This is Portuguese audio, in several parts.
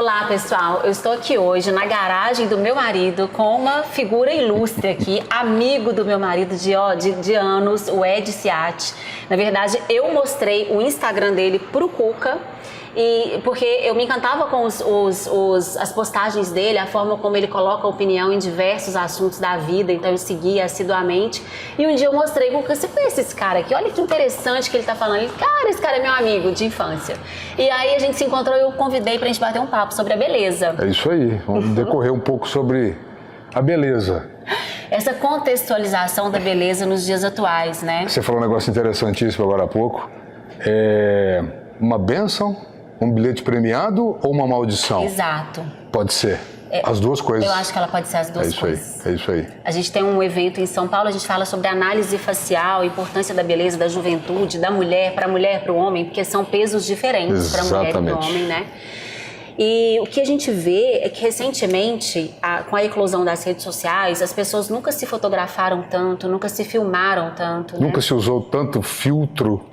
Olá, pessoal. Eu estou aqui hoje na garagem do meu marido com uma figura ilustre aqui, amigo do meu marido de anos, o Ed Ciatti. Na verdade, eu mostrei o Instagram dele pro Cuca, porque eu me encantava com as postagens dele, a forma como ele coloca opinião em diversos assuntos da vida, então eu seguia assiduamente. E um dia eu mostrei, Cuca, você conhece esse cara aqui? Olha que interessante que ele tá falando. Ele, cara, esse cara é meu amigo de infância. E aí a gente se encontrou e eu convidei pra gente bater um papo sobre a beleza. É isso aí, vamos decorrer um pouco sobre a beleza. Essa contextualização da beleza nos dias atuais, né? Você falou um negócio interessantíssimo agora há pouco. É uma bênção, um bilhete premiado ou uma maldição? Exato. Pode ser. As duas coisas. Eu acho que ela pode ser as duas coisas. É isso aí. A gente tem um evento em São Paulo, a gente fala sobre análise facial, a importância da beleza, da juventude, da mulher, para o homem, porque são pesos diferentes para a mulher e para o homem, né? E o que a gente vê é que recentemente, com a eclosão das redes sociais, as pessoas nunca se fotografaram tanto, nunca se filmaram tanto. Nunca se usou tanto filtro,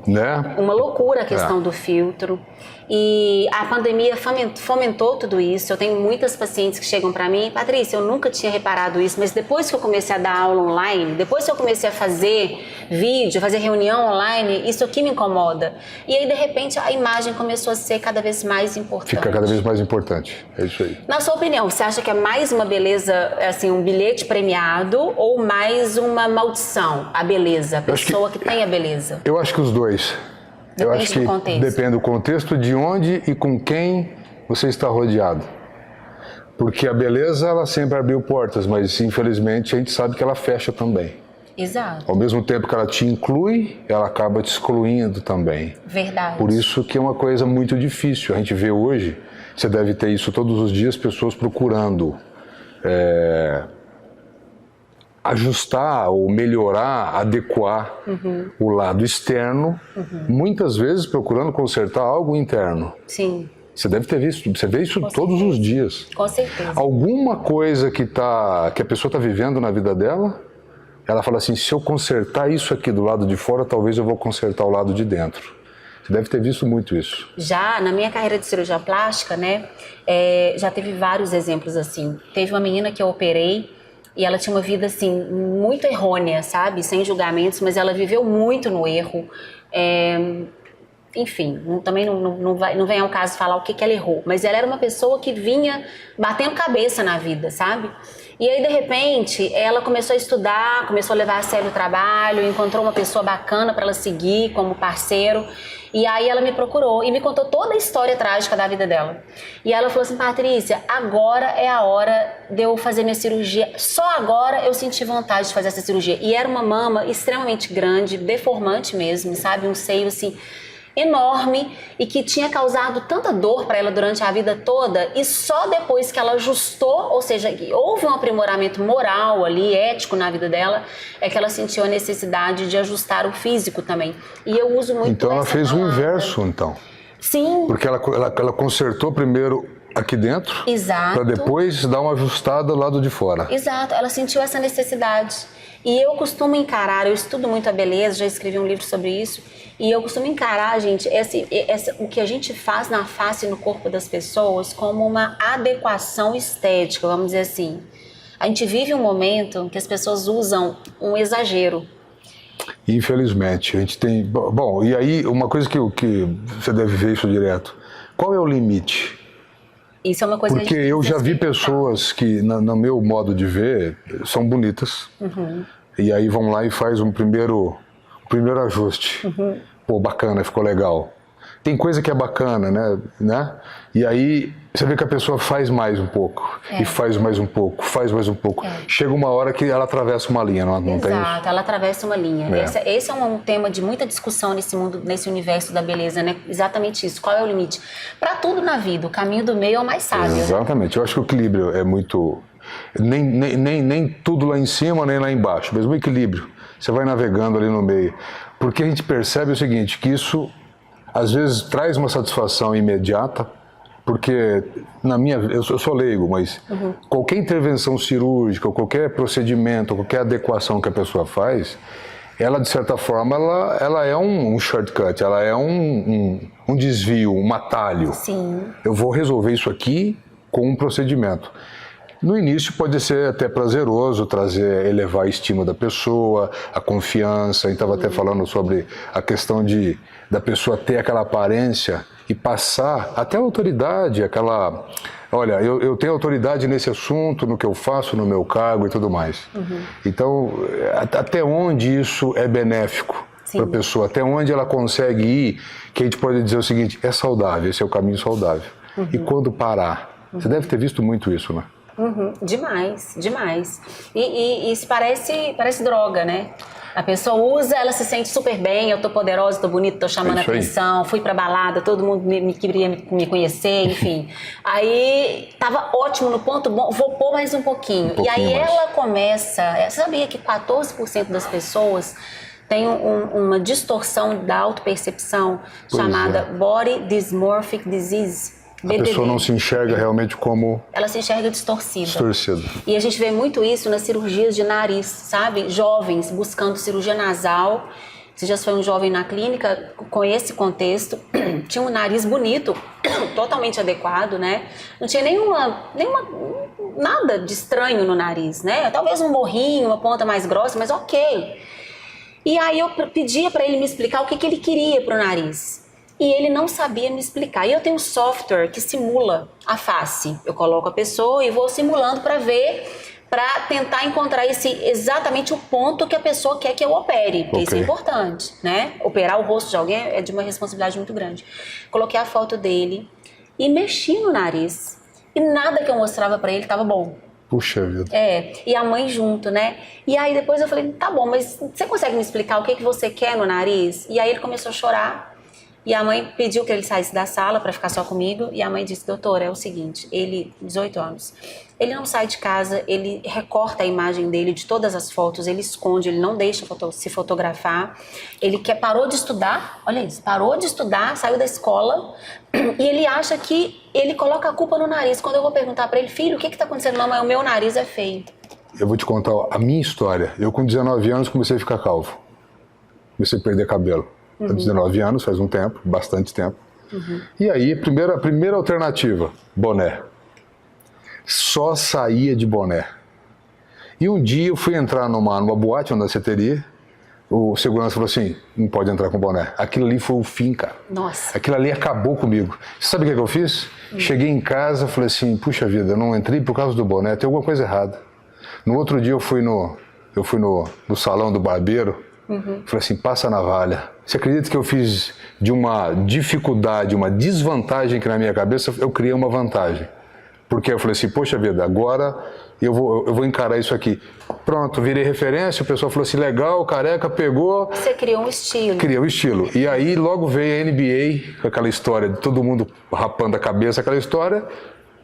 né? Uma loucura a questão do filtro. E a pandemia fomentou tudo isso. Eu tenho muitas pacientes que chegam para mim, Patrícia, eu nunca tinha reparado isso, mas depois que eu comecei a dar aula online, depois que eu comecei a fazer vídeo, fazer reunião online, isso aqui me incomoda. E aí, de repente, a imagem começou a ser cada vez mais importante. Fica cada vez mais importante, é isso aí. Na sua opinião, você acha que é mais uma beleza, assim, um bilhete premiado ou mais uma maldição, a beleza, a pessoa que tem a beleza? Eu acho que os dois. Eu acho que depende do contexto, de onde e com quem você está rodeado. Porque a beleza, ela sempre abriu portas, mas infelizmente a gente sabe que ela fecha também. Exato. Ao mesmo tempo que ela te inclui, ela acaba te excluindo também. Verdade. Por isso que é uma coisa muito difícil. A gente vê hoje, você deve ter isso todos os dias, pessoas procurando ajustar ou melhorar, adequar o lado externo, muitas vezes procurando consertar algo interno. Sim. Você deve ter visto, você vê isso todos os dias. Com certeza. Alguma coisa que a pessoa está vivendo na vida dela, ela fala assim, se eu consertar isso aqui do lado de fora, talvez eu vou consertar o lado de dentro. Você deve ter visto muito isso. Já na minha carreira de cirurgia plástica, né, já teve vários exemplos assim. Teve uma menina que eu operei, e ela tinha uma vida, assim, muito errônea, sabe? Sem julgamentos, mas ela viveu muito no erro. Enfim, também não vem ao caso falar o que ela errou. Mas ela era uma pessoa que vinha batendo cabeça na vida, sabe? E aí, de repente, ela começou a estudar, começou a levar a sério o trabalho, encontrou uma pessoa bacana para ela seguir como parceiro. E aí ela me procurou e me contou toda a história trágica da vida dela. E ela falou assim, Patrícia, agora é a hora de eu fazer minha cirurgia. Só agora eu senti vontade de fazer essa cirurgia. E era uma mama extremamente grande, deformante mesmo, sabe? Um seio assim enorme e que tinha causado tanta dor para ela durante a vida toda, e só depois que ela ajustou, ou seja, houve um aprimoramento moral ali, ético na vida dela, é que ela sentiu a necessidade de ajustar o físico também. E eu uso muito Então ela fez palavra. O inverso, então. Sim. Porque ela consertou primeiro aqui dentro, para depois dar uma ajustada do lado de fora. Exato, ela sentiu essa necessidade. E eu costumo encarar, eu estudo muito a beleza, já escrevi um livro sobre isso, e eu costumo encarar, gente, o que a gente faz na face e no corpo das pessoas como uma adequação estética, vamos dizer assim. A gente vive um momento que as pessoas usam um exagero. Infelizmente, a gente tem... Bom, e aí uma coisa que você deve ver isso direto. Qual é o limite? Isso é uma coisa Porque eu já vi pessoas que, no meu modo de ver, são bonitas. E aí vão lá e faz um primeiro ajuste. Pô, bacana, ficou legal. Tem coisa que é bacana, né? E aí você vê que a pessoa faz mais um pouco. E faz mais um pouco, faz mais um pouco. Chega uma hora que ela atravessa uma linha, não tem isso? Exato, ela atravessa uma linha. Esse é um tema de muita discussão nesse mundo, nesse universo da beleza, né? Exatamente isso. Qual é o limite? Para tudo na vida, o caminho do meio é o mais sábio. Exatamente. Eu acho que o equilíbrio é muito... Nem tudo lá em cima, nem lá embaixo. Mesmo o equilíbrio. Você vai navegando ali no meio. Porque a gente percebe o seguinte, que isso às vezes traz uma satisfação imediata, porque eu sou leigo, mas qualquer intervenção cirúrgica, qualquer procedimento, qualquer adequação que a pessoa faz, ela de certa forma, ela é um shortcut, ela é um desvio, um atalho. Sim. Eu vou resolver isso aqui com um procedimento. No início pode ser até prazeroso, elevar a estima da pessoa, a confiança. A gente estava até falando sobre a questão da pessoa ter aquela aparência e passar até a autoridade, aquela... Olha, eu tenho autoridade nesse assunto, no que eu faço, no meu cargo e tudo mais. Então, até onde isso é benéfico para a pessoa? Até onde ela consegue ir, que a gente pode dizer o seguinte, é saudável, esse é o caminho saudável. E quando parar? Você deve ter visto muito isso, né? Demais, demais. E isso parece droga, né? A pessoa usa, ela se sente super bem, eu tô poderosa, tô bonita, tô chamando atenção, fui pra balada, todo mundo queria me conhecer, enfim. Aí tava ótimo no ponto bom, vou pôr mais um pouquinho. E aí ela começa, você sabia que 14% das pessoas tem uma distorção da autopercepção chamada Body Dysmorphic Disease. A pessoa não se enxerga realmente como... Ela se enxerga distorcida. Distorcida. E a gente vê muito isso nas cirurgias de nariz, sabe? Jovens buscando cirurgia nasal. Esse já foi um jovem na clínica com esse contexto. Tinha um nariz bonito, totalmente adequado, né? Não tinha nada de estranho no nariz, né? Talvez um morrinho, uma ponta mais grossa, mas ok. E aí eu pedia para ele me explicar o que ele queria pro nariz. E ele não sabia me explicar. E eu tenho um software que simula a face. Eu coloco a pessoa e vou simulando para ver, para tentar encontrar exatamente o ponto que a pessoa quer que eu opere. Porque isso é importante, né? Operar o rosto de alguém é de uma responsabilidade muito grande. Coloquei a foto dele e mexi no nariz. E nada que eu mostrava para ele estava bom. Puxa vida. E a mãe junto, né? E aí depois eu falei, tá bom, mas você consegue me explicar o que você quer no nariz? E aí ele começou a chorar. E a mãe pediu que ele saísse da sala para ficar só comigo. E a mãe disse, doutora, é o seguinte, ele, 18 anos, ele não sai de casa, ele recorta a imagem dele de todas as fotos, ele esconde, ele não deixa se fotografar. Ele parou de estudar, olha isso, parou de estudar, saiu da escola. E ele acha que ele coloca a culpa no nariz. Quando eu vou perguntar para ele, filho, o que está acontecendo? Mamãe, o meu nariz é feio. Eu vou te contar a minha história. Eu com 19 anos comecei a ficar calvo. Comecei a perder cabelo. Há 19 anos, faz um tempo, bastante tempo. E aí, a primeira alternativa, boné. Só saía de boné. E um dia eu fui entrar numa boate, onde você teria, o segurança falou assim, não pode entrar com boné. Aquilo ali foi o fim, cara. Nossa. Aquilo ali acabou comigo. Você sabe o que eu fiz? Cheguei em casa, falei assim, puxa vida, eu não entrei por causa do boné, tem alguma coisa errada. No outro dia eu fui no salão do barbeiro, falei assim, passa a navalha. Você acredita que eu fiz de uma dificuldade, uma desvantagem que na minha cabeça eu criei uma vantagem? Porque eu falei assim, poxa vida, agora eu vou encarar isso aqui. Pronto, virei referência, o pessoal falou assim, legal, careca, pegou. Você criou um estilo. Criei um estilo. E aí logo veio a NBA, com aquela história de todo mundo rapando a cabeça, aquela história.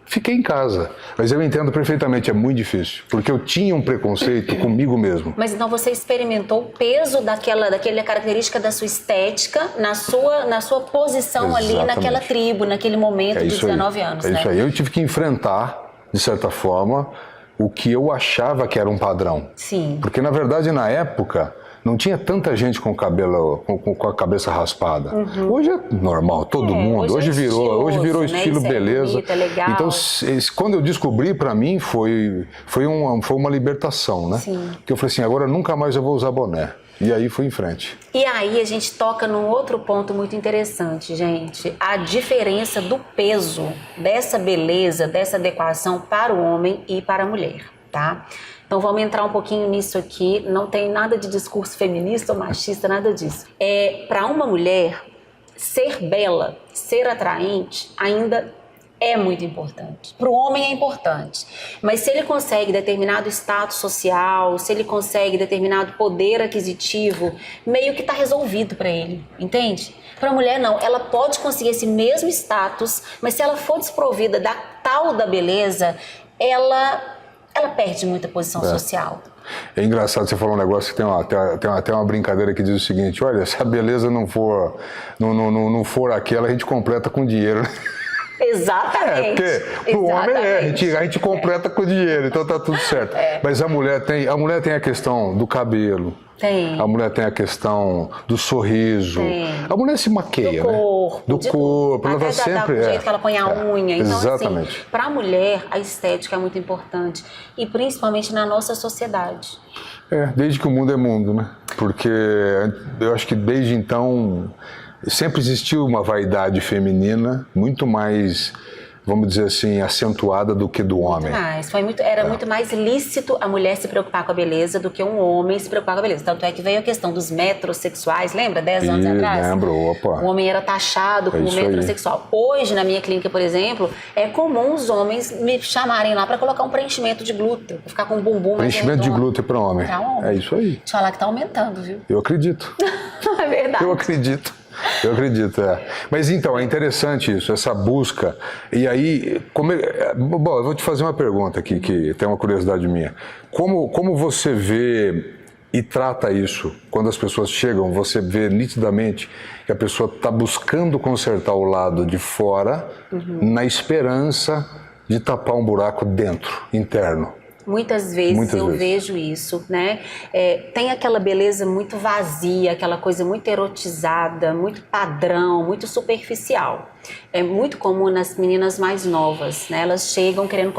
Fiquei em casa, mas eu entendo perfeitamente, é muito difícil, porque eu tinha um preconceito comigo mesmo. Mas então você experimentou o peso daquela característica da sua estética na sua posição ali naquela tribo, naquele momento de 19 anos, né? É isso aí, eu tive que enfrentar, de certa forma, o que eu achava que era um padrão. Sim. Porque na verdade na época não tinha tanta gente com cabelo, com a cabeça raspada. Hoje é normal, todo mundo. Hoje virou estilo, né? beleza. Bonito, é legal. Então, quando eu descobri, para mim, foi uma libertação, né? Sim. Porque eu falei assim, agora nunca mais eu vou usar boné. E aí fui em frente. E aí a gente toca num outro ponto muito interessante, gente. A diferença do peso dessa beleza, dessa adequação para o homem e para a mulher, tá? Então vamos entrar um pouquinho nisso aqui, não tem nada de discurso feminista ou machista, nada disso. Para uma mulher, ser bela, ser atraente, ainda é muito importante. Para o homem é importante, mas se ele consegue determinado status social, se ele consegue determinado poder aquisitivo, meio que está resolvido para ele, entende? Para a mulher não, ela pode conseguir esse mesmo status, mas se ela for desprovida da tal da beleza, ela perde muita posição social. É engraçado, você falou um negócio que tem até uma brincadeira que diz o seguinte, olha, se a beleza não for aquela, a gente completa com dinheiro. Exatamente. Porque o homem a gente completa com dinheiro, então tá tudo certo. Mas a mulher tem a questão do cabelo, Tem. A mulher tem a questão do sorriso. Tem. A mulher se maqueia, Do corpo. né? Do corpo. Ela tá sempre... Do jeito que ela põe a unha. Então, exatamente. assim, para a mulher, a estética é muito importante. E principalmente na nossa sociedade. Desde que o mundo é mundo, né? Porque eu acho que desde então sempre existiu uma vaidade feminina muito mais, vamos dizer assim, acentuada do que do homem. Era muito mais lícito a mulher se preocupar com a beleza do que um homem se preocupar com a beleza. Tanto é que veio a questão dos metrosexuais, lembra? 10 anos atrás? Lembro, opa. O homem era taxado como metrosexual. Hoje, na minha clínica, por exemplo, é comum os homens me chamarem lá para colocar um preenchimento de glúteo, pra ficar com um bumbum mais preenchimento de glúteo para homem. É isso aí. Te falar que tá aumentando, viu? Eu acredito. É verdade. Eu acredito. Mas então, é interessante isso, essa busca. E aí, bom, eu vou te fazer uma pergunta aqui, que tem uma curiosidade minha. Como você vê e trata isso? Quando as pessoas chegam, você vê nitidamente que a pessoa está buscando consertar o lado de fora, na esperança de tapar um buraco dentro, interno. Muitas vezes eu vejo isso, né? Tem aquela beleza muito vazia, aquela coisa muito erotizada, muito padrão, muito superficial. É muito comum nas meninas mais novas, né? Elas chegam querendo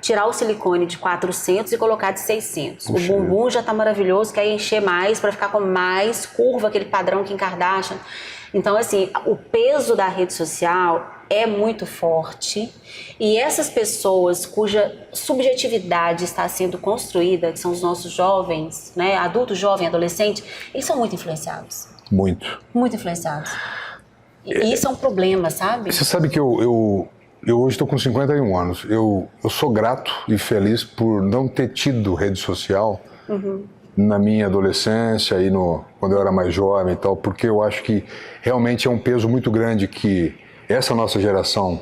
tirar o silicone de 400 e colocar de 600. O bumbum já tá maravilhoso, quer encher mais para ficar com mais curva, aquele padrão Kim Kardashian. Então, assim, o peso da rede social é muito forte e essas pessoas cuja subjetividade está sendo construída, que são os nossos jovens, né, adulto, jovem, adolescente, eles são muito influenciados. Muito influenciados. E isso é um problema, sabe? Você sabe que eu hoje estou com 51 anos. Eu sou grato e feliz por não ter tido rede social na minha adolescência e quando eu era mais jovem e tal, porque eu acho que realmente é um peso muito grande que essa nossa geração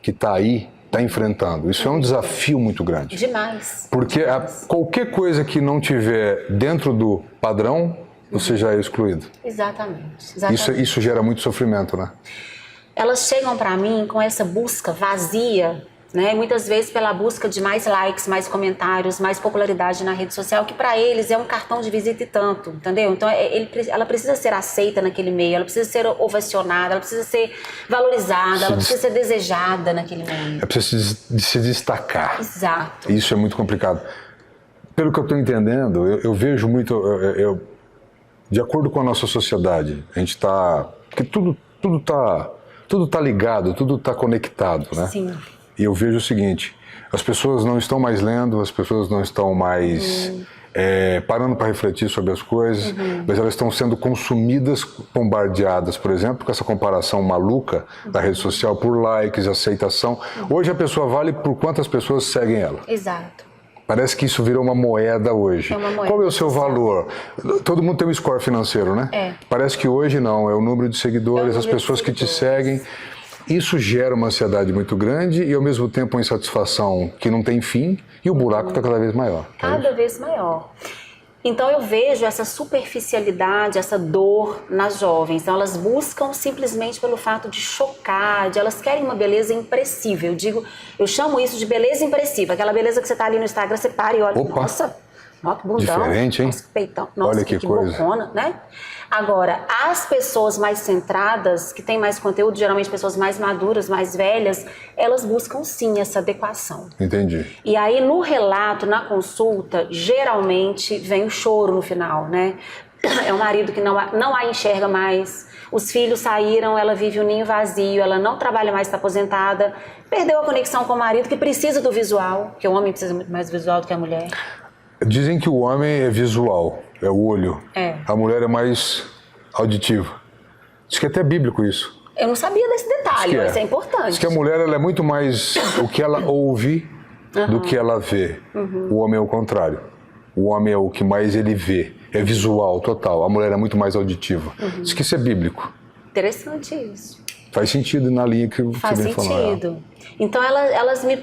que está aí está enfrentando. Isso é um desafio muito grande. Demais. Porque qualquer coisa que não tiver dentro do padrão, você já é excluído. Exatamente. Isso gera muito sofrimento, né? Elas chegam para mim com essa busca vazia, né? Muitas vezes pela busca de mais likes, mais comentários, mais popularidade na rede social, que para eles é um cartão de visita e tanto, entendeu? Então ela precisa ser aceita naquele meio, ela precisa ser ovacionada, ela precisa ser valorizada, ela precisa ser desejada naquele meio. É preciso se destacar. Exato. Isso é muito complicado. Pelo que eu estou entendendo, eu vejo muito, de acordo com a nossa sociedade, a gente está, porque tudo tá ligado, tudo está conectado, né? Sim. E eu vejo o seguinte, as pessoas não estão mais lendo, as pessoas não estão mais parando para refletir sobre as coisas, mas elas estão sendo consumidas, bombardeadas, por exemplo, com essa comparação maluca da rede social por likes, aceitação. Hoje a pessoa vale por quantas pessoas seguem ela. Exato. Parece que isso virou uma moeda hoje. É uma moeda. Qual é o seu valor? Todo mundo tem um score financeiro, né? Parece que hoje não, é o número de seguidores, as pessoas que te seguem. Isso gera uma ansiedade muito grande e, ao mesmo tempo, uma insatisfação que não tem fim e o buraco está cada vez maior. Cada vez maior. Então, eu vejo essa superficialidade, essa dor nas jovens. Então, elas buscam simplesmente pelo fato de chocar, elas querem uma beleza impressível. Eu chamo isso de beleza impressiva. Aquela beleza que você está ali no Instagram, você para e olha, nossa, que bundão. Diferente, hein? Nossa, que peitão. Nossa, olha que coisa. bocona, né? Agora, as pessoas mais centradas, que têm mais conteúdo, geralmente pessoas mais maduras, mais velhas, elas buscam sim essa adequação. Entendi. E aí no relato, na consulta, geralmente vem o choro no final, né? É um marido que não a enxerga mais, os filhos saíram, ela vive um ninho vazio, ela não trabalha mais, está aposentada, perdeu a conexão com o marido, que precisa do visual, porque o homem precisa muito mais do visual do que a mulher. Dizem que o homem é visual, é o olho. A mulher é mais auditiva. Diz que é até bíblico isso. Eu não sabia desse detalhe, mas é importante. Diz que a mulher ela é muito mais o que ela ouve do que ela vê. O homem é o contrário. O homem é o que mais ele vê. É visual, total. A mulher é muito mais auditiva. Diz que isso é bíblico. Interessante isso. Faz sentido na linha que você vem falando. Faz sentido. Então elas me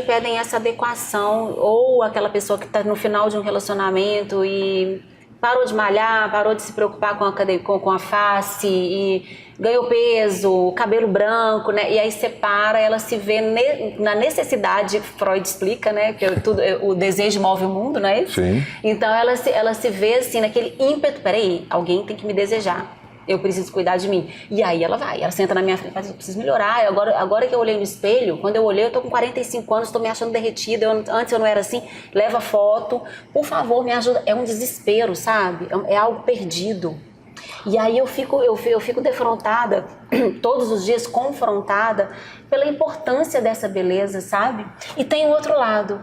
pedem essa adequação, ou aquela pessoa que está no final de um relacionamento e parou de malhar, parou de se preocupar com a face, e ganhou peso, cabelo branco, né? E aí separa, ela se vê na necessidade, Freud explica, né? Que o desejo move o mundo, não é isso? Sim. Então ela se vê assim, naquele ímpeto, peraí, alguém tem que me desejar. Eu preciso cuidar de mim. E aí ela senta na minha frente e fala, eu preciso melhorar. Agora que eu olhei no espelho, quando eu olhei, eu tô com 45 anos, tô me achando derretida, antes eu não era assim, leva foto, por favor, me ajuda. É um desespero, sabe? É algo perdido. E aí eu fico defrontada, todos os dias confrontada, pela importância dessa beleza, sabe? E tem o outro lado,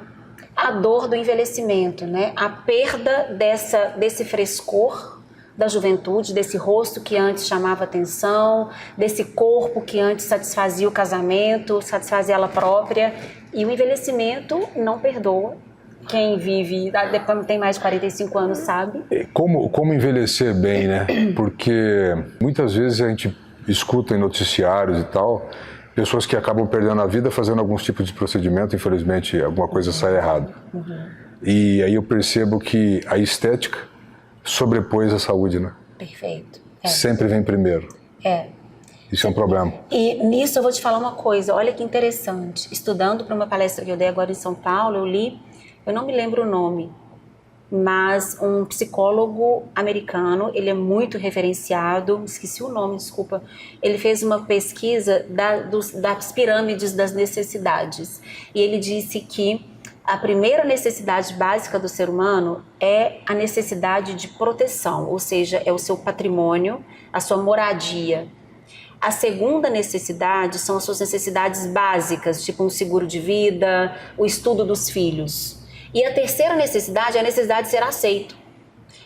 a dor do envelhecimento, né? A perda desse frescor da juventude, desse rosto que antes chamava atenção, desse corpo que antes satisfazia o casamento, satisfazia ela própria. E o envelhecimento não perdoa. Quem vive, depois tem mais de 45 anos, sabe? Como envelhecer bem, né? Porque muitas vezes a gente escuta em noticiários e tal, pessoas que acabam perdendo a vida fazendo alguns tipos de procedimento, infelizmente alguma coisa sai errado. E aí eu percebo que a estética sobrepôs a saúde, né? Perfeito. Sempre vem primeiro. Isso é um problema. E nisso eu vou te falar uma coisa, olha que interessante. Estudando para uma palestra que eu dei agora em São Paulo, eu li, eu não me lembro o nome, mas um psicólogo americano, ele é muito referenciado, esqueci o nome, desculpa, ele fez uma pesquisa das pirâmides das necessidades. E ele disse que a primeira necessidade básica do ser humano é a necessidade de proteção, ou seja, é o seu patrimônio, a sua moradia. A segunda necessidade são as suas necessidades básicas, tipo um seguro de vida, o estudo dos filhos. E a terceira necessidade é a necessidade de ser aceito.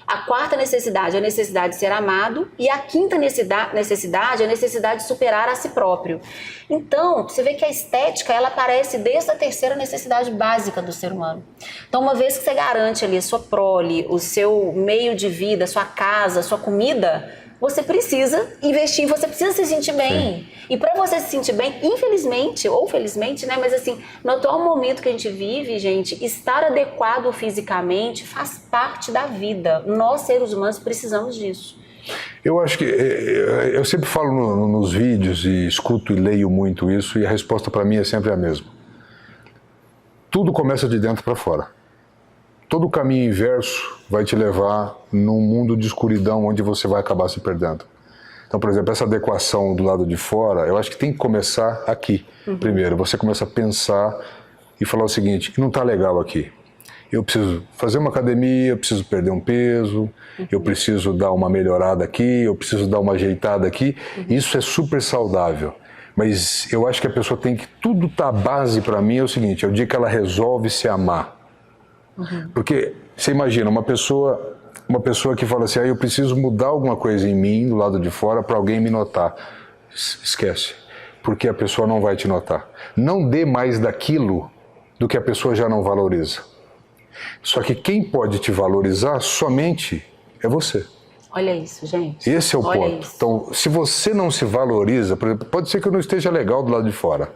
A quarta necessidade é a necessidade de ser amado. E a quinta necessidade é a necessidade de superar a si próprio. Então, você vê que a estética, ela aparece desde a terceira necessidade básica do ser humano. Então, uma vez que você garante ali a sua prole, o seu meio de vida, a sua casa, a sua comida, você precisa investir, você precisa se sentir bem. Sim. E para você se sentir bem, infelizmente, ou felizmente, né? Mas assim, no atual momento que a gente vive, gente, estar adequado fisicamente faz parte da vida. Nós, seres humanos, precisamos disso. Eu acho que, eu sempre falo nos vídeos e escuto e leio muito isso, e a resposta para mim é sempre a mesma. Tudo começa de dentro para fora. Todo o caminho inverso vai te levar num mundo de escuridão onde você vai acabar se perdendo. Então, por exemplo, essa adequação do lado de fora, eu acho que tem que começar aqui. Primeiro, você começa a pensar e falar o seguinte, não está legal aqui. Eu preciso fazer uma academia, eu preciso perder um peso, eu preciso dar uma melhorada aqui, eu preciso dar uma ajeitada aqui. Isso é super saudável. Mas eu acho que a pessoa tem que... Tudo tá a base para mim é o seguinte, é o dia que ela resolve se amar. Porque você imagina uma pessoa que fala assim, eu preciso mudar alguma coisa em mim, do lado de fora, para alguém me notar. Esquece, porque a pessoa não vai te notar. Não dê mais daquilo do que a pessoa já não valoriza. Só que quem pode te valorizar somente é você. Olha isso, gente. Esse é o ponto. Isso. Então, se você não se valoriza, por exemplo, pode ser que eu não esteja legal do lado de fora,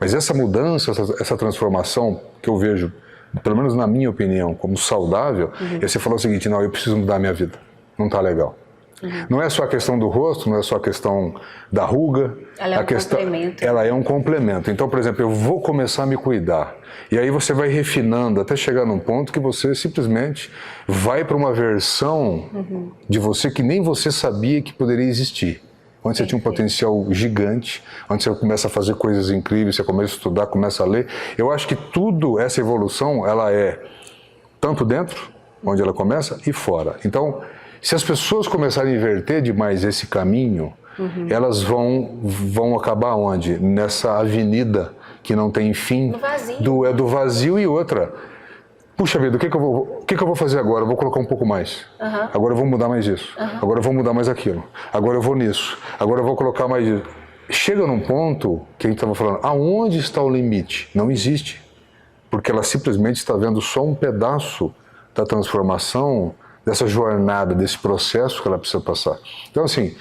mas essa mudança, essa transformação que eu vejo, pelo menos na minha opinião, como saudável, é você falar o seguinte, não, eu preciso mudar a minha vida, não está legal. Não é só a questão do rosto, não é só a questão da ruga. Ela é um complemento. Ela é um complemento. Então, por exemplo, eu vou começar a me cuidar. E aí você vai refinando até chegar num ponto que você simplesmente vai para uma versão de você que nem você sabia que poderia existir. Onde você tinha um potencial gigante, onde você começa a fazer coisas incríveis, você começa a estudar, começa a ler. Eu acho que tudo, essa evolução, ela é tanto dentro, onde ela começa, e fora. Então, se as pessoas começarem a inverter demais esse caminho, elas vão acabar onde? Nessa avenida que não tem fim. No vazio. Do vazio e outra. Puxa vida, o que eu vou fazer agora? Eu vou colocar um pouco mais. Agora eu vou mudar mais isso. Agora eu vou mudar mais aquilo. Agora eu vou nisso. Agora eu vou colocar mais isso. Chega num ponto que a gente estava falando, aonde está o limite? Não existe. Porque ela simplesmente está vendo só um pedaço da transformação, dessa jornada, desse processo que ela precisa passar. Então, assim,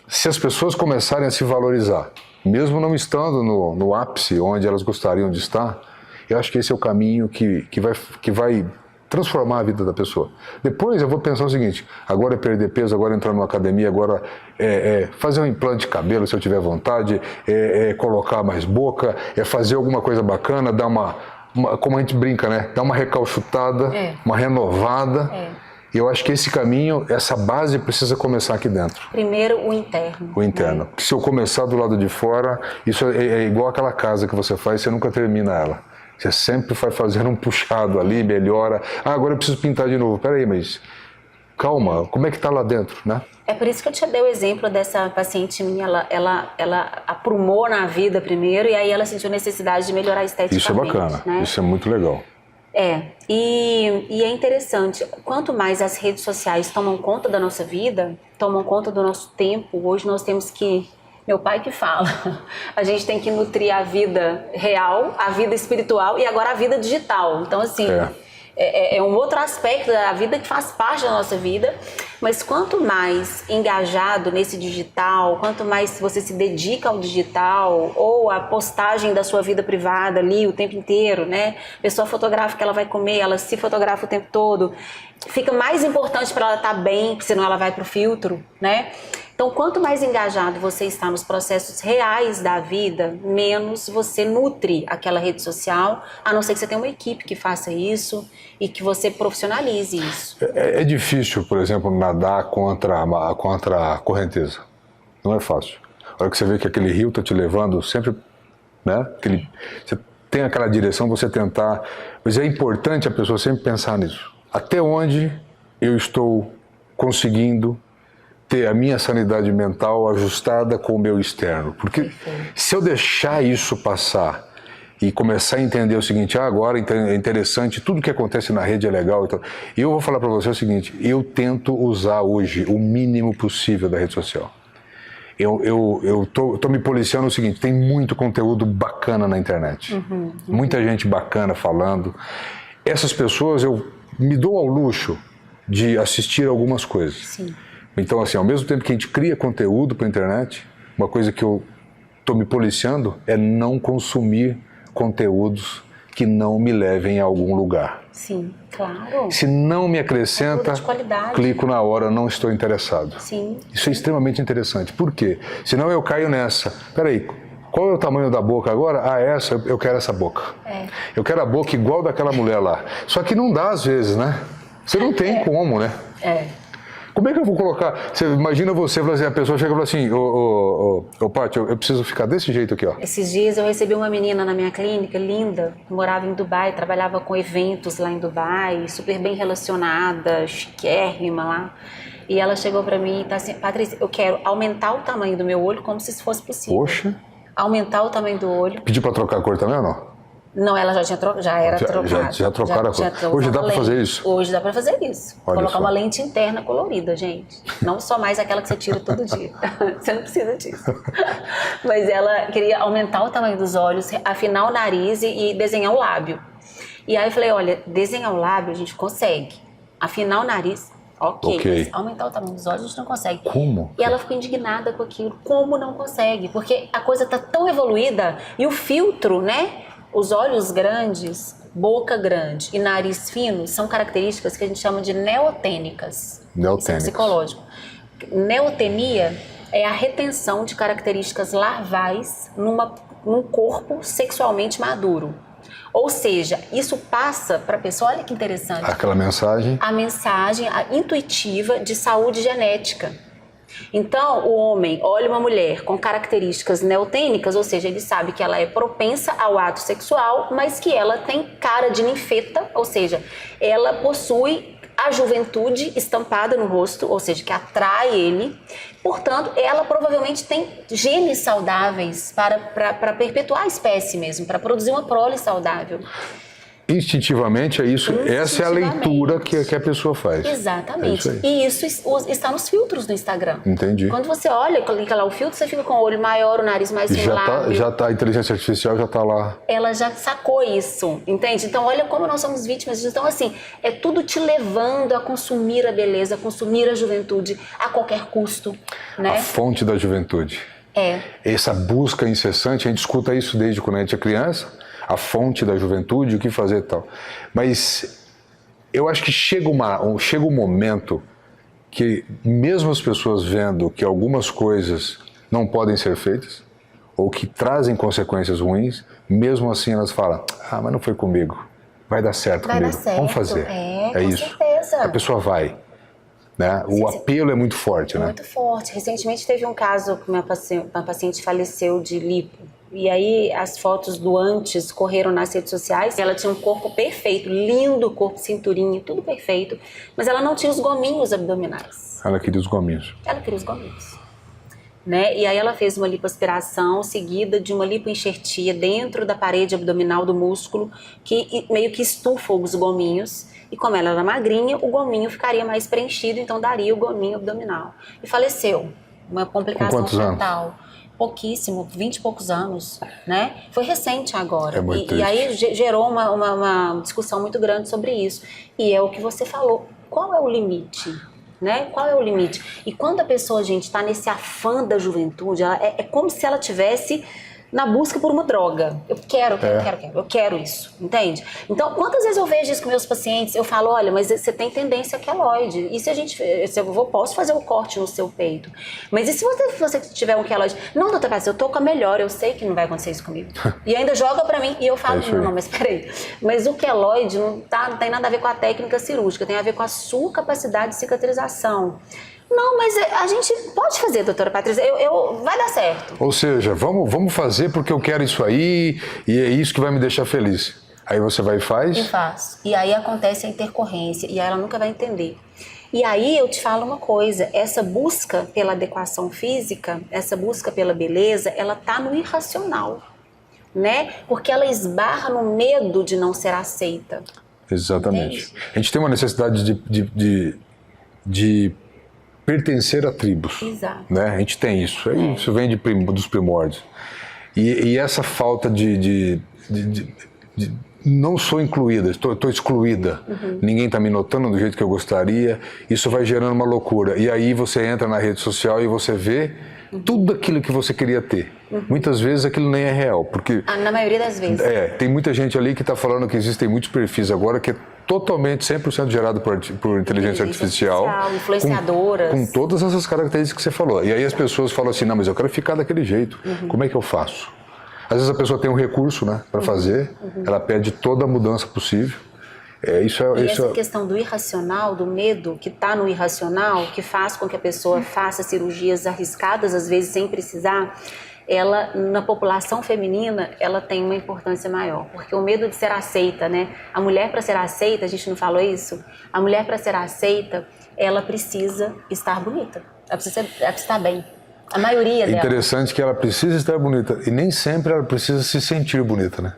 se as pessoas começarem a se valorizar, mesmo não estando no ápice onde elas gostariam de estar, eu acho que esse é o caminho que vai transformar a vida da pessoa. Depois eu vou pensar o seguinte, agora é perder peso, agora é entrar numa academia, agora é fazer um implante de cabelo se eu tiver vontade, colocar mais boca, fazer alguma coisa bacana, dar como a gente brinca, né? Dar uma recalchutada, uma renovada. E eu acho que esse caminho, essa base precisa começar aqui dentro. Primeiro o interno. O interno. Se eu começar do lado de fora, isso é igual aquela casa que você faz, você nunca termina ela. Você sempre vai fazendo um puxado ali, melhora. Agora eu preciso pintar de novo. Peraí, mas calma, como é que tá lá dentro, né? É por isso que eu te dei o exemplo dessa paciente minha, ela aprumou na vida primeiro e aí ela sentiu necessidade de melhorar esteticamente. Isso é bacana, né? Isso é muito legal. E é interessante, quanto mais as redes sociais tomam conta da nossa vida, tomam conta do nosso tempo, hoje nós temos que, meu pai que fala, a gente tem que nutrir a vida real, a vida espiritual e agora a vida digital. Então assim, é um outro aspecto da vida que faz parte da nossa vida, mas quanto mais engajado nesse digital, quanto mais você se dedica ao digital ou a postagem da sua vida privada ali o tempo inteiro, né? A pessoa fotografa que ela vai comer, ela se fotografa o tempo todo, fica mais importante para ela estar bem, senão ela vai para o filtro, né? Então, quanto mais engajado você está nos processos reais da vida, menos você nutre aquela rede social, a não ser que você tenha uma equipe que faça isso e que você profissionalize isso. É difícil, por exemplo, nadar contra a correnteza. Não é fácil. A hora que você vê que aquele rio está te levando sempre, né? Você tem aquela direção, você tentar... Mas é importante a pessoa sempre pensar nisso. Até onde eu estou conseguindo ter a minha sanidade mental ajustada com o meu externo. Porque se eu deixar isso passar e começar a entender o seguinte, agora é interessante, tudo que acontece na rede é legal, então, eu vou falar para você o seguinte, eu tento usar hoje o mínimo possível da rede social. Eu tô me policiando o seguinte, tem muito conteúdo bacana na internet, muita gente bacana falando. Essas pessoas, eu me dou ao luxo de assistir algumas coisas. Sim. Então, assim, ao mesmo tempo que a gente cria conteúdo para a internet, uma coisa que eu estou me policiando é não consumir conteúdos que não me levem a algum lugar. Sim, claro. Se não me acrescenta, clico na hora, não estou interessado. Sim. Isso é extremamente interessante. Por quê? Senão eu caio nessa. Peraí, qual é o tamanho da boca agora? Eu quero essa boca. Eu quero a boca igual daquela mulher lá. Só que não dá às vezes, né? Você não tem como, né? Como é que eu vou colocar? Imagina a pessoa chega e fala assim, Paty, eu preciso ficar desse jeito aqui, ó. Esses dias eu recebi uma menina na minha clínica, linda, que morava em Dubai, trabalhava com eventos lá em Dubai, super bem relacionada, chiquérrima lá. E ela chegou pra mim e tá assim, Patrícia, eu quero aumentar o tamanho do meu olho como se isso fosse possível. Poxa. Aumentar o tamanho do olho. Pediu pra trocar a cor também ou não? Não, ela já era trocada. Já trocaram a cor. Hoje dá para fazer isso? Hoje dá para fazer isso. Olha Colocar só. uma lente interna colorida, gente. Não só mais aquela que você tira todo dia. Você não precisa disso. Mas ela queria aumentar o tamanho dos olhos, afinar o nariz e desenhar o lábio. E aí eu falei, olha, desenhar o lábio a gente consegue. Afinar o nariz, ok. Mas aumentar o tamanho dos olhos a gente não consegue. Como? E ela ficou indignada com aquilo. Como não consegue? Porque a coisa tá tão evoluída e o filtro, né? Os olhos grandes, boca grande e nariz fino são características que a gente chama de neotênicas. Isso é psicológico. Neotenia é a retenção de características larvais num corpo sexualmente maduro. Ou seja, isso passa para a pessoa, olha que interessante. Aquela mensagem. A mensagem intuitiva de saúde genética. Então, o homem olha uma mulher com características neotênicas, ou seja, ele sabe que ela é propensa ao ato sexual, mas que ela tem cara de ninfeta, ou seja, ela possui a juventude estampada no rosto, ou seja, que atrai ele. Portanto, ela provavelmente tem genes saudáveis para perpetuar a espécie mesmo, para produzir uma prole saudável. Instintivamente é isso, essa é a leitura que a pessoa faz. Exatamente. E isso está nos filtros do Instagram. Entendi. Quando você olha, clica lá o filtro, você fica com o olho maior, o nariz mais lábio. Já tá, a inteligência artificial já está lá. Ela já sacou isso, entende? Então olha como nós somos vítimas disso. Então assim, é tudo te levando a consumir a beleza, a consumir a juventude a qualquer custo, né? A fonte da juventude. Essa busca incessante, a gente escuta isso desde quando a gente é criança, a fonte da juventude, o que fazer e tal. Mas eu acho que chega um momento que mesmo as pessoas vendo que algumas coisas não podem ser feitas, ou que trazem consequências ruins, mesmo assim elas falam, mas não foi comigo, vai dar certo comigo, vamos fazer. Com isso. certeza. A pessoa vai. Né? O apelo é muito forte, né? Muito forte. Recentemente teve um caso que uma paciente faleceu de lipo. E aí as fotos do antes correram nas redes sociais. Ela tinha um corpo perfeito, lindo corpo, cinturinha, tudo perfeito. Mas ela não tinha os gominhos abdominais. Ela queria os gominhos. Ela queria os gominhos. Né? E aí ela fez uma lipoaspiração seguida de uma lipoenxertia dentro da parede abdominal do músculo, que meio que estufa os gominhos. E como ela era magrinha, o gominho ficaria mais preenchido, então daria o gominho abdominal. E faleceu. Uma complicação fatal. Pouquíssimo, 20 e poucos anos, né? Foi recente agora. E aí gerou uma discussão muito grande sobre isso. E é o que você falou. Qual é o limite? Né? Qual é o limite? E quando a pessoa, gente, está nesse afã da juventude, é como se ela tivesse na busca por uma droga. Eu quero isso, entende? Então, quantas vezes eu vejo isso com meus pacientes, eu falo, olha, mas você tem tendência queloide, e se eu posso fazer um corte no seu peito, mas e se você tiver um queloide? Não, doutora Patrícia, eu tô com a melhor, eu sei que não vai acontecer isso comigo. E ainda joga pra mim, e eu falo, não, mas peraí, mas o queloide não tem nada a ver com a técnica cirúrgica, tem a ver com a sua capacidade de cicatrização. Não, mas a gente pode fazer, doutora Patrícia, vai dar certo. Ou seja, vamos fazer porque eu quero isso aí e é isso que vai me deixar feliz. Aí você vai e faz? E faz. E aí acontece a intercorrência e aí ela nunca vai entender. E aí eu te falo uma coisa, essa busca pela adequação física, essa busca pela beleza, ela tá no irracional, né? Porque ela esbarra no medo de não ser aceita. Exatamente. Entende? A gente tem uma necessidade de pertencer a tribos. Exato. Né? A gente tem isso. Isso vem dos primórdios. E essa falta de não sou incluída, estou excluída. Ninguém está me notando do jeito que eu gostaria. Isso vai gerando uma loucura. E aí você entra na rede social e você vê tudo aquilo que você queria ter. Muitas vezes aquilo nem é real. Porque, na maioria das vezes. Tem muita gente ali que está falando que existem muitos perfis agora que é totalmente 100% gerado por inteligência artificial, influenciadoras. Com todas essas características que você falou. E aí as pessoas falam assim, não, mas eu quero ficar daquele jeito. Como é que eu faço? Às vezes a pessoa tem um recurso, né, para fazer, ela pede toda a mudança possível. Essa questão do irracional, do medo que está no irracional, que faz com que a pessoa faça cirurgias arriscadas, às vezes sem precisar, ela, na população feminina, ela tem uma importância maior, porque o medo de ser aceita, né? A mulher, para ser aceita, a gente não falou isso? A mulher, para ser aceita, ela precisa estar bonita, ela precisa estar bem. A maioria dela. É interessante que ela precisa estar bonita, e nem sempre ela precisa se sentir bonita, né?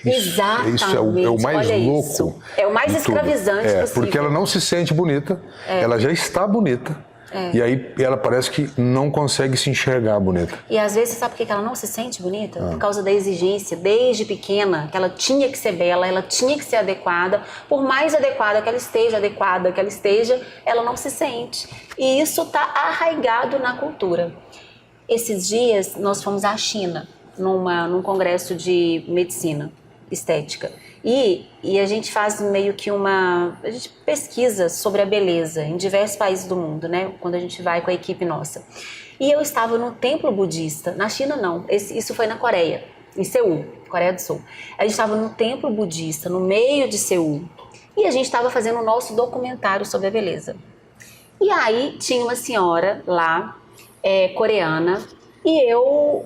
Exatamente. Isso é o mais louco. Isso. É o mais escravizante possível. Porque ela não se sente bonita, ela já está bonita. E aí ela parece que não consegue se enxergar bonita. E às vezes, sabe por que ela não se sente bonita? Por causa da exigência, desde pequena, que ela tinha que ser bela, ela tinha que ser adequada. Por mais adequada que ela esteja, ela não se sente. E isso está arraigado na cultura. Esses dias nós fomos à China, num congresso de medicina estética. E a gente faz meio que a gente pesquisa sobre a beleza em diversos países do mundo, né? Quando a gente vai com a equipe nossa. E eu estava num templo budista, na China não, isso foi na Coreia, em Seul, Coreia do Sul. A gente estava num templo budista, no meio de Seul, e a gente estava fazendo o nosso documentário sobre a beleza. E aí tinha uma senhora lá, coreana, e eu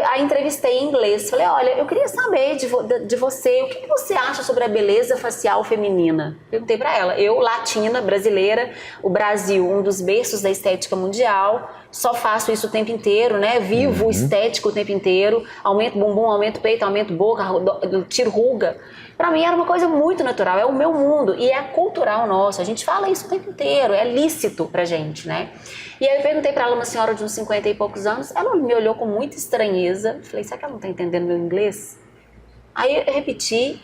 a entrevistei em inglês. Falei, olha, eu queria saber de você, o que você acha sobre a beleza facial feminina? Perguntei para ela. Eu, latina, brasileira, o Brasil, um dos berços da estética mundial, só faço isso o tempo inteiro, né? Vivo estético o tempo inteiro, aumento bumbum, aumento peito, aumento boca, tiro ruga. Para mim era uma coisa muito natural, é o meu mundo e é cultural nosso. A gente fala isso o tempo inteiro, é lícito pra gente, né? E aí eu perguntei pra ela, uma senhora de uns 50 e poucos anos, ela me olhou com muita estranheza. Falei, será que ela não tá entendendo meu inglês? Aí eu repeti,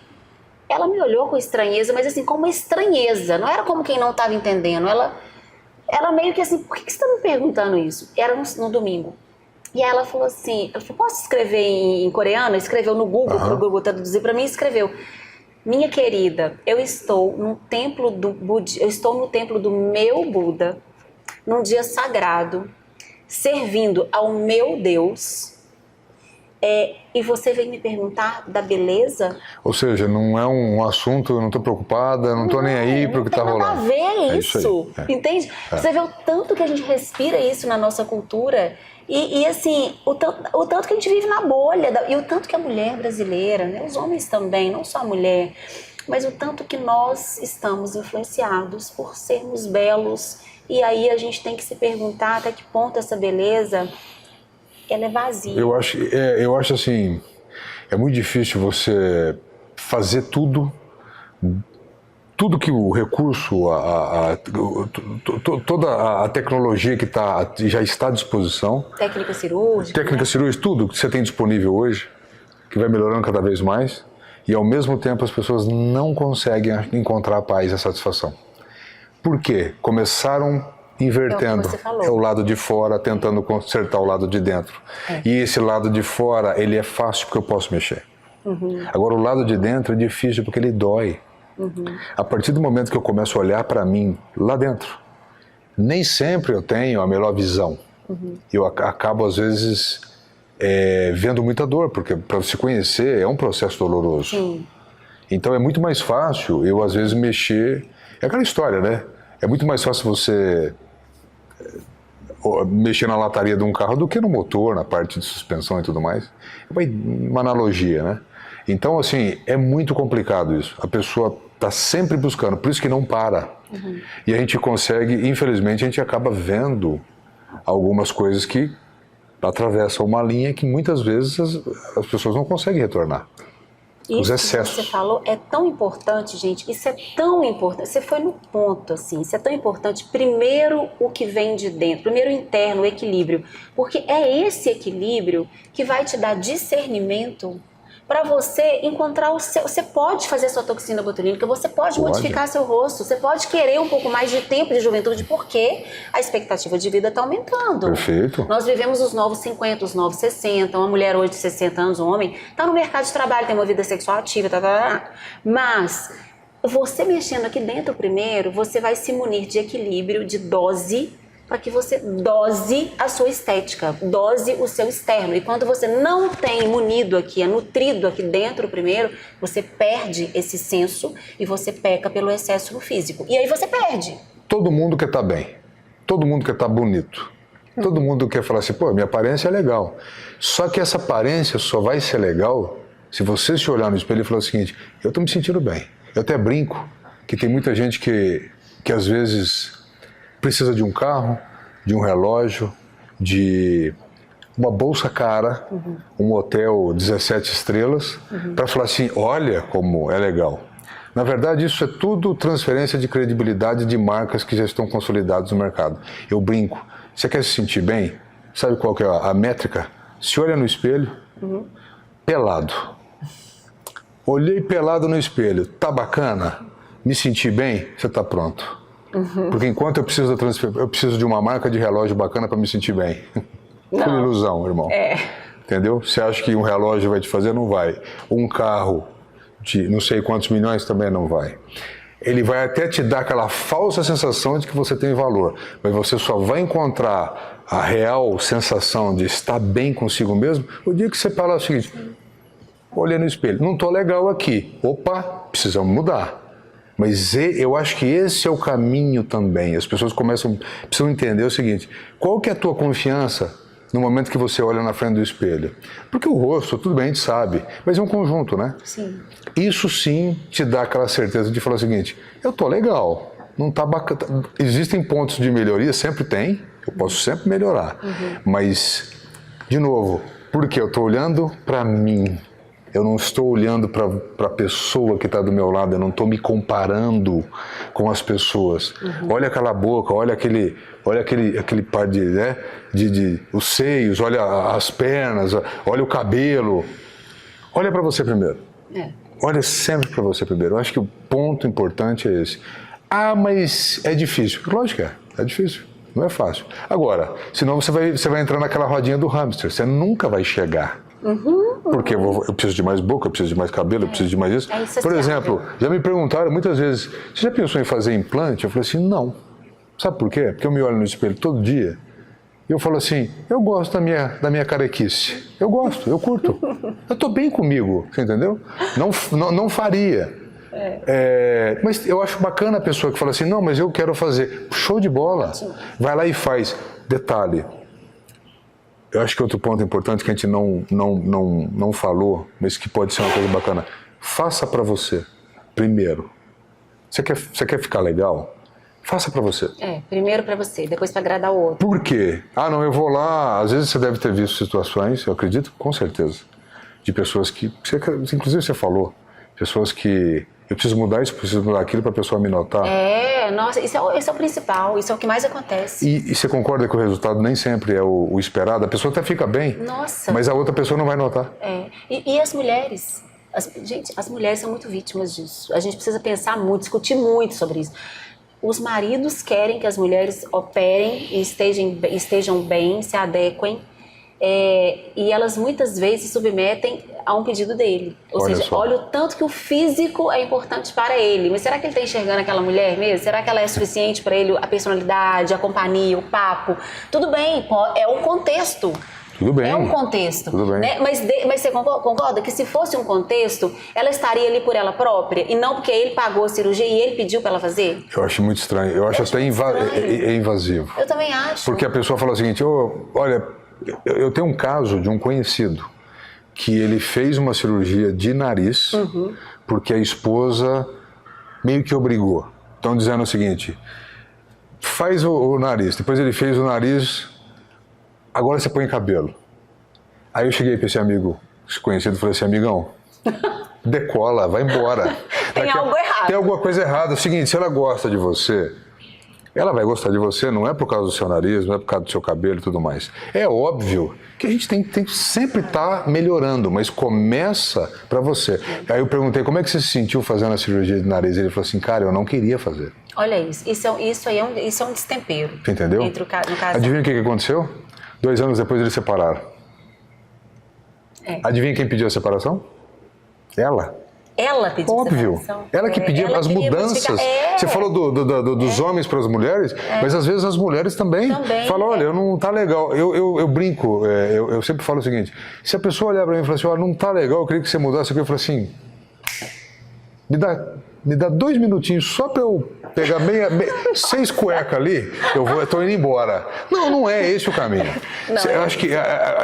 ela me olhou com estranheza, mas assim, com uma estranheza, não era como quem não estava entendendo. Ela meio que assim, por que você tá me perguntando isso? Era no domingo. E aí ela falou assim, posso escrever em coreano? Escreveu no Google, pro Google traduzir pra mim, escreveu. minha querida, eu estou no templo do meu Buda, num dia sagrado, servindo ao meu Deus, e você vem me perguntar da beleza? Ou seja, não é um assunto, eu não estou preocupada, não estou nem aí para o que está rolando. Não tem nada a ver isso. Entende? Você vê o tanto que a gente respira isso na nossa cultura e assim, o tanto que a gente vive na bolha, e o tanto que a mulher brasileira, né, os homens também, não só a mulher, mas o tanto que nós estamos influenciados por sermos belos. E aí a gente tem que se perguntar até que ponto essa beleza ela é vazia. Eu acho assim, é muito difícil você fazer tudo que o recurso, toda a tecnologia que já está à disposição. Técnica cirúrgica. Técnica cirúrgica, tudo que você tem disponível hoje, que vai melhorando cada vez mais, e ao mesmo tempo as pessoas não conseguem encontrar a paz e a satisfação. Por quê? Começaram invertendo. É o lado de fora tentando consertar o lado de dentro. E esse lado de fora, ele é fácil porque eu posso mexer. Agora, o lado de dentro é difícil porque ele dói. A partir do momento que eu começo a olhar para mim lá dentro, nem sempre eu tenho a melhor visão. Eu acabo, às vezes, vendo muita dor, porque para se conhecer é um processo doloroso. Então é muito mais fácil eu, às vezes, mexer. É aquela história, né? É muito mais fácil você mexer na lataria de um carro do que no motor, na parte de suspensão e tudo mais. É uma analogia, né? Então, assim, é muito complicado isso. A pessoa está sempre buscando, por isso que não para. E a gente consegue, infelizmente, a gente acaba vendo algumas coisas que atravessam uma linha que muitas vezes as pessoas não conseguem retornar. Os excessos. Que você falou é tão importante, gente. Isso é tão importante. Você foi no ponto, assim. Isso é tão importante. Primeiro, o que vem de dentro. Primeiro, o interno, o equilíbrio. Porque é esse equilíbrio que vai te dar discernimento para você encontrar o seu... Você pode fazer sua toxina botulínica, você pode modificar seu rosto, você pode querer um pouco mais de tempo de juventude, porque a expectativa de vida está aumentando. Perfeito. Nós vivemos os novos 50, os novos 60, uma mulher hoje de 60 anos, um homem, está no mercado de trabalho, tem uma vida sexual ativa, mas você mexendo aqui dentro primeiro, você vai se munir de equilíbrio, de dose, para que você dose a sua estética, dose o seu externo. E quando você não tem munido aqui, é nutrido aqui dentro primeiro, você perde esse senso e você peca pelo excesso no físico. E aí você perde. Todo mundo quer estar bem, todo mundo quer estar bonito, todo mundo quer falar assim, pô, minha aparência é legal. Só que essa aparência só vai ser legal se você se olhar no espelho e falar o seguinte, eu estou me sentindo bem. Eu até brinco que tem muita gente que às vezes precisa de um carro, de um relógio, de uma bolsa cara, um hotel 17 estrelas, para falar assim, olha como é legal. Na verdade, isso é tudo transferência de credibilidade de marcas que já estão consolidadas no mercado. Eu brinco, você quer se sentir bem? Sabe qual que é a métrica? Se olha no espelho, pelado. Olhei pelado no espelho, tá bacana? Me senti bem? Você tá pronto. Porque enquanto eu preciso de uma marca de relógio bacana para me sentir bem. Por ilusão, irmão. Entendeu? Você acha que um relógio vai te fazer? Não vai. Um carro de não sei quantos milhões também não vai. Ele vai até te dar aquela falsa sensação de que você tem valor, mas você só vai encontrar a real sensação de estar bem consigo mesmo o dia que você fala o seguinte, olha no espelho, não estou legal aqui, opa, precisamos mudar. Mas eu acho que esse é o caminho também. As pessoas precisam entender o seguinte, qual que é a tua confiança no momento que você olha na frente do espelho? Porque o rosto, tudo bem, a gente sabe, mas é um conjunto, né? Sim. Isso sim te dá aquela certeza de falar o seguinte, eu tô legal, não tá bacana. Existem pontos de melhoria, sempre tem, eu posso sempre melhorar. Mas, de novo, porque eu tô olhando para mim. Eu não estou olhando para a pessoa que está do meu lado, eu não estou me comparando com as pessoas. Olha aquela boca, olha aquele par de, né, os seios, olha as pernas, olha o cabelo. Olha para você primeiro. Olha sempre para você primeiro. Eu acho que o ponto importante é esse. Ah, mas é difícil. Lógico que é difícil. Não é fácil. Agora, senão você vai entrar naquela rodinha do hamster. Você nunca vai chegar. Porque eu preciso de mais boca, eu preciso de mais cabelo, eu preciso de mais isso. É insaciável. Por exemplo, já me perguntaram muitas vezes, você já pensou em fazer implante? Eu falei assim, não. Sabe por quê? Porque eu me olho no espelho todo dia e eu falo assim, eu gosto da minha carequice. Eu gosto, eu curto. Eu estou bem comigo, você entendeu? Não faria. Mas eu acho bacana a pessoa que fala assim, não, mas eu quero fazer. Show de bola. Vai lá e faz. Detalhe. Eu acho que outro ponto importante que a gente não falou, mas que pode ser uma coisa bacana. Faça para você, primeiro. Você quer ficar legal? Faça para você. Primeiro para você, depois para agradar o outro. Por quê? Ah, não, eu vou lá. Às vezes você deve ter visto situações, eu acredito, com certeza, de pessoas que inclusive você falou, pessoas que eu preciso mudar isso, preciso mudar aquilo para a pessoa me notar. Nossa, isso é o principal, isso é o que mais acontece. E você concorda que o resultado nem sempre é o esperado? A pessoa até fica bem, Nossa. mas a outra pessoa não vai notar. E as mulheres? Gente, as mulheres são muito vítimas disso. A gente precisa pensar muito, discutir muito sobre isso. Os maridos querem que as mulheres operem e estejam bem, se adequem, e elas muitas vezes se submetem a um pedido dele. Ou seja, olha o tanto que o físico é importante para ele. Mas será que ele está enxergando aquela mulher mesmo? Será que ela é suficiente para ele? A personalidade, a companhia, o papo? Tudo bem, é um contexto. Tudo bem. É um contexto. Tudo bem. Né? Mas você concorda que se fosse um contexto, ela estaria ali por ela própria e não porque ele pagou a cirurgia e ele pediu para ela fazer? Eu acho muito estranho. Eu acho até invasivo. Eu também acho. Porque a pessoa fala o seguinte, olha, eu tenho um caso de um conhecido que ele fez uma cirurgia de nariz porque a esposa meio que obrigou. Estão dizendo o seguinte, faz o nariz, depois ele fez o nariz, agora você põe cabelo. Aí eu cheguei para esse amigo, esse conhecido, e falei assim, amigão, decola, vai embora. Tem algo errado. Tem alguma coisa errada. É o seguinte, se ela gosta de você, ela vai gostar de você, não é por causa do seu nariz, não é por causa do seu cabelo e tudo mais. É óbvio que a gente tem que sempre estar melhorando, mas começa para você. Aí eu perguntei, como é que você se sentiu fazendo a cirurgia de nariz? Ele falou assim, cara, eu não queria fazer. Olha isso, isso é um destempero. Você entendeu? No casal. Adivinha o que aconteceu? 2 anos depois eles separaram. Adivinha quem pediu a separação? Ela. Ela pediu óbvio. separação. Ela que pediu as mudanças. Você falou dos homens para as mulheres, mas às vezes as mulheres também falam, olha, não tá legal. Eu brinco, eu sempre falo o seguinte, se a pessoa olhar para mim e falar assim, olha, não tá legal, eu queria que você mudasse aqui, eu falo assim, me dá 2 minutinhos só para eu pegar 6 cuecas ali, eu tô indo embora. Não é esse o caminho. Eu acho que,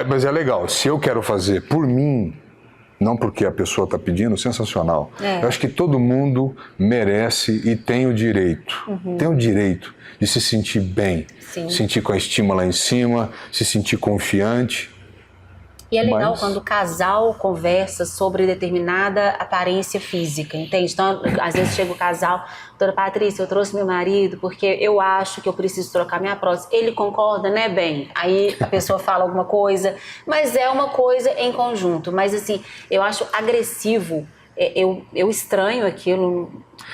mas é legal, se eu quero fazer por mim, não porque a pessoa está pedindo, sensacional. Eu acho que todo mundo merece e tem o direito, de se sentir bem, sentir com a estima lá em cima, se sentir confiante. E é legal quando o casal conversa sobre determinada aparência física, entende? Então, às vezes chega o casal, doutora Patrícia, eu trouxe meu marido porque eu acho que eu preciso trocar minha prótese. Ele concorda, né, bem? Aí a pessoa fala alguma coisa, mas é uma coisa em conjunto. Mas assim, eu acho agressivo, eu estranho aquilo,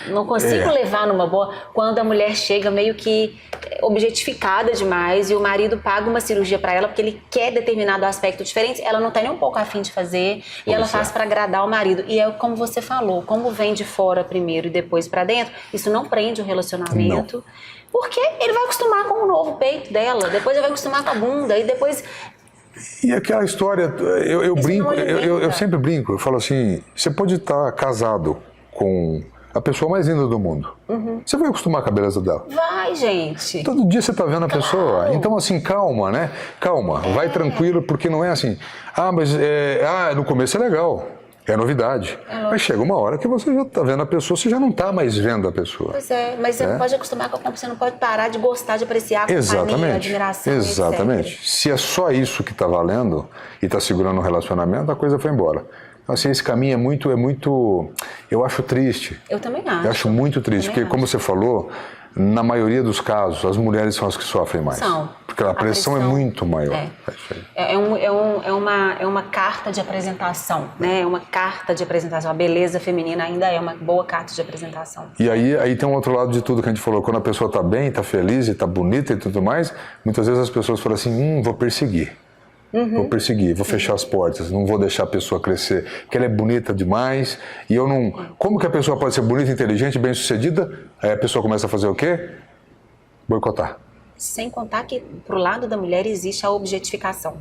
não consigo levar numa boa, quando a mulher chega meio que objetificada demais e o marido paga uma cirurgia para ela porque ele quer determinado aspecto diferente, ela não tá nem um pouco afim de fazer e ela faz para agradar o marido. E é como você falou, como vem de fora primeiro e depois para dentro, isso não prende o relacionamento, porque ele vai acostumar com o novo peito dela, depois ele vai acostumar com a bunda e depois... E aquela história, eu brinco, eu sempre brinco, eu falo assim, você pode estar casado com a pessoa mais linda do mundo. Você vai acostumar com a beleza dela. Vai, gente. Todo dia você está vendo a pessoa. Então, assim, calma, né? Calma, vai tranquilo, porque não é assim. Mas no começo é legal. É novidade. Mas chega uma hora que você já está vendo a pessoa, você já não está mais vendo a pessoa. Pois é, mas você não pode acostumar com a compra, você não pode parar de gostar, de apreciar a companhia, a admiração, Exatamente. etc. Se é só isso que está valendo e está segurando o relacionamento, a coisa foi embora. Então, assim, esse caminho é muito, eu acho triste. Eu também acho. Eu acho muito triste, porque como você falou, na maioria dos casos, as mulheres são as que sofrem mais. Porque a pressão é muito maior. É uma carta de apresentação, né? É uma carta de apresentação. A beleza feminina ainda é uma boa carta de apresentação. E aí tem um outro lado de tudo que a gente falou. Quando a pessoa está bem, está feliz e está bonita e tudo mais, muitas vezes as pessoas falam assim, vou perseguir. Vou perseguir, vou fechar as portas, não vou deixar a pessoa crescer, porque ela é bonita demais e eu não... Como que a pessoa pode ser bonita, inteligente, bem-sucedida? Aí a pessoa começa a fazer o quê? Boicotar. Sem contar que pro lado da mulher existe a objetificação.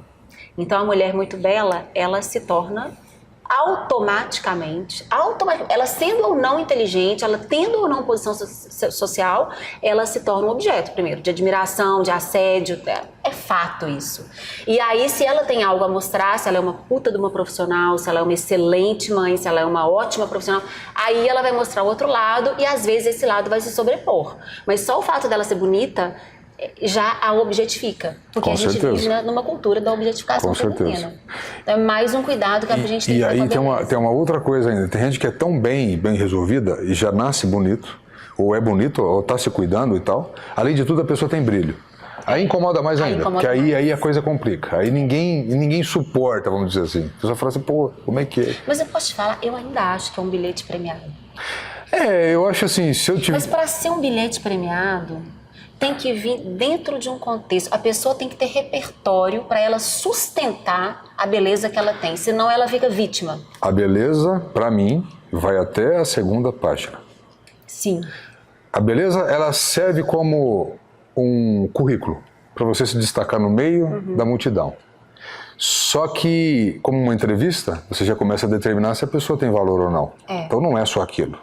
Então a mulher muito bela, ela se torna automaticamente, ela sendo ou não inteligente, ela tendo ou não posição social, ela se torna um objeto, primeiro, de admiração, de assédio, é fato isso. E aí, se ela tem algo a mostrar, se ela é uma puta de uma profissional, se ela é uma excelente mãe, se ela é uma ótima profissional, aí ela vai mostrar o outro lado e às vezes esse lado vai se sobrepor. Mas só o fato dela ser bonita já a objetifica, porque Com a gente certeza. vive numa cultura da objetificação feminina. Então é mais um cuidado que a gente tem que ter. E aí tem uma outra coisa ainda, tem gente que é tão bem resolvida e já nasce bonito, ou é bonito, ou está se cuidando e tal, além de tudo a pessoa tem brilho. Aí incomoda mais ainda, porque aí a coisa complica, aí ninguém suporta, vamos dizer assim. A pessoa fala assim, pô, como é que é? Mas eu posso te falar, eu ainda acho que é um bilhete premiado. Eu acho assim, se eu tiver... Mas para ser um bilhete premiado, tem que vir dentro de um contexto. A pessoa tem que ter repertório para ela sustentar a beleza que ela tem, senão ela fica vítima. A beleza, para mim, vai até a segunda página. Sim. A beleza, ela serve como um currículo para você se destacar no meio da multidão. Só que, como uma entrevista, você já começa a determinar se a pessoa tem valor ou não. Então não é só aquilo.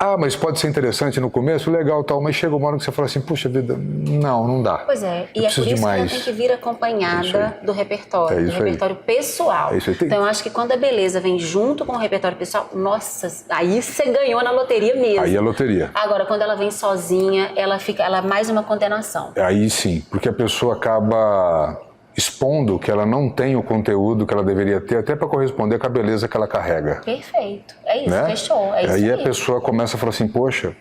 Ah, mas pode ser interessante no começo, legal tal, mas chega uma hora que você fala assim, puxa vida, não dá. Pois é, e é por isso que ela tem que vir acompanhada do repertório, do repertório pessoal. Então eu acho que quando a beleza vem junto com o repertório pessoal, nossa, aí você ganhou na loteria mesmo. Aí é loteria. Agora, quando ela vem sozinha, ela é mais uma condenação. Aí sim, porque a pessoa acaba expondo que ela não tem o conteúdo que ela deveria ter, até para corresponder com a beleza que ela carrega. Perfeito, é isso, né? fechou, é isso aí. A pessoa começa a falar assim, poxa,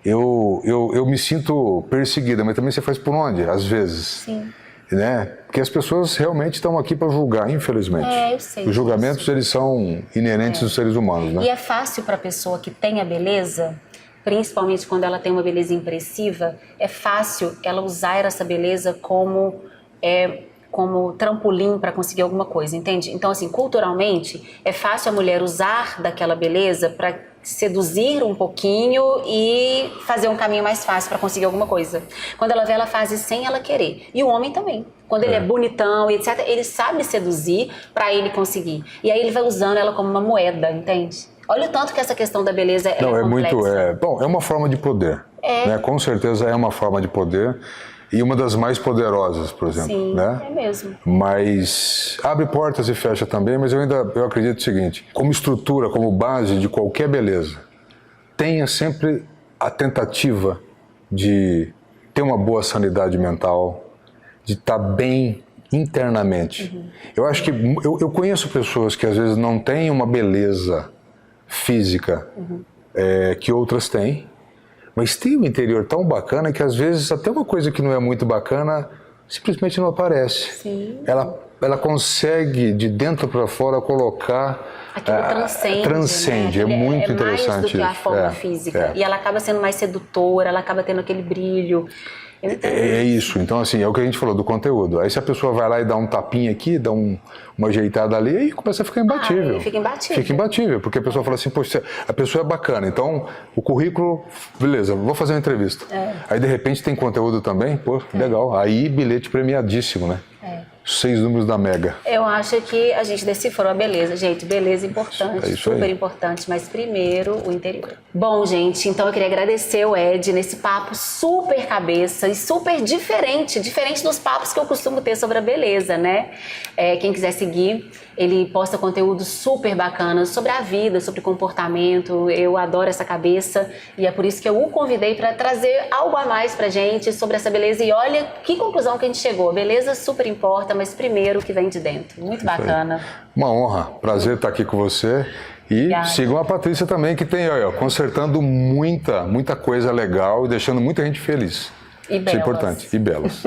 eu me sinto perseguida, mas também você faz por onde? Às vezes. Sim. Né? Porque as pessoas realmente estão aqui para julgar, infelizmente. Eu sei. Os julgamentos, eles são inerentes dos seres humanos, né? E é fácil para a pessoa que tem a beleza, principalmente quando ela tem uma beleza impressiva, é fácil ela usar essa beleza como trampolim para conseguir alguma coisa, entende? Então, assim, culturalmente, é fácil a mulher usar daquela beleza para seduzir um pouquinho e fazer um caminho mais fácil para conseguir alguma coisa. Quando ela vê, ela faz isso sem ela querer. E o homem também. Quando ele é bonitão e etc., ele sabe seduzir para ele conseguir. E aí ele vai usando ela como uma moeda, entende? Olha o tanto que essa questão da beleza é complexa. Bom, é uma forma de poder. Né? Com certeza é uma forma de poder. E uma das mais poderosas, por exemplo. Sim, né? É mesmo. Mas abre portas e fecha também, mas eu acredito o seguinte, como estrutura, como base de qualquer beleza, tenha sempre a tentativa de ter uma boa sanidade mental, de estar bem internamente. Eu acho que eu conheço pessoas que às vezes não têm uma beleza física que outras têm, mas tem um interior tão bacana que às vezes até uma coisa que não é muito bacana simplesmente não aparece. Sim. Ela consegue de dentro para fora colocar... Aquilo transcende, né? É muito interessante mais do que a isso. forma física. E ela acaba sendo mais sedutora, ela acaba tendo aquele brilho. É isso. Então, assim, é o que a gente falou do conteúdo. Aí se a pessoa vai lá e dá um tapinha aqui, dá uma ajeitada ali, aí começa a ficar imbatível. Fica imbatível. Fica imbatível, porque a pessoa fala assim, poxa, a pessoa é bacana, então o currículo, beleza, vou fazer uma entrevista. Aí de repente tem conteúdo também, pô, legal. Aí bilhete premiadíssimo, né? 6 números da Mega. Eu acho que a gente decifrou a beleza. Gente, beleza importante, super importante, mas primeiro o interior. Bom, gente, então eu queria agradecer o Ed nesse papo super cabeça e super diferente dos papos que eu costumo ter sobre a beleza, né? Quem quiser seguir, ele posta conteúdo super bacana sobre a vida, sobre comportamento. Eu adoro essa cabeça e é por isso que eu o convidei para trazer algo a mais pra gente sobre essa beleza. E olha que conclusão que a gente chegou. A beleza super importa, mas primeiro o que vem de dentro. Muito bacana. Uma honra, prazer estar aqui com você. E sigam a Patrícia também, que tem, consertando muita coisa legal e deixando muita gente feliz. E belas. Isso é importante. E belas.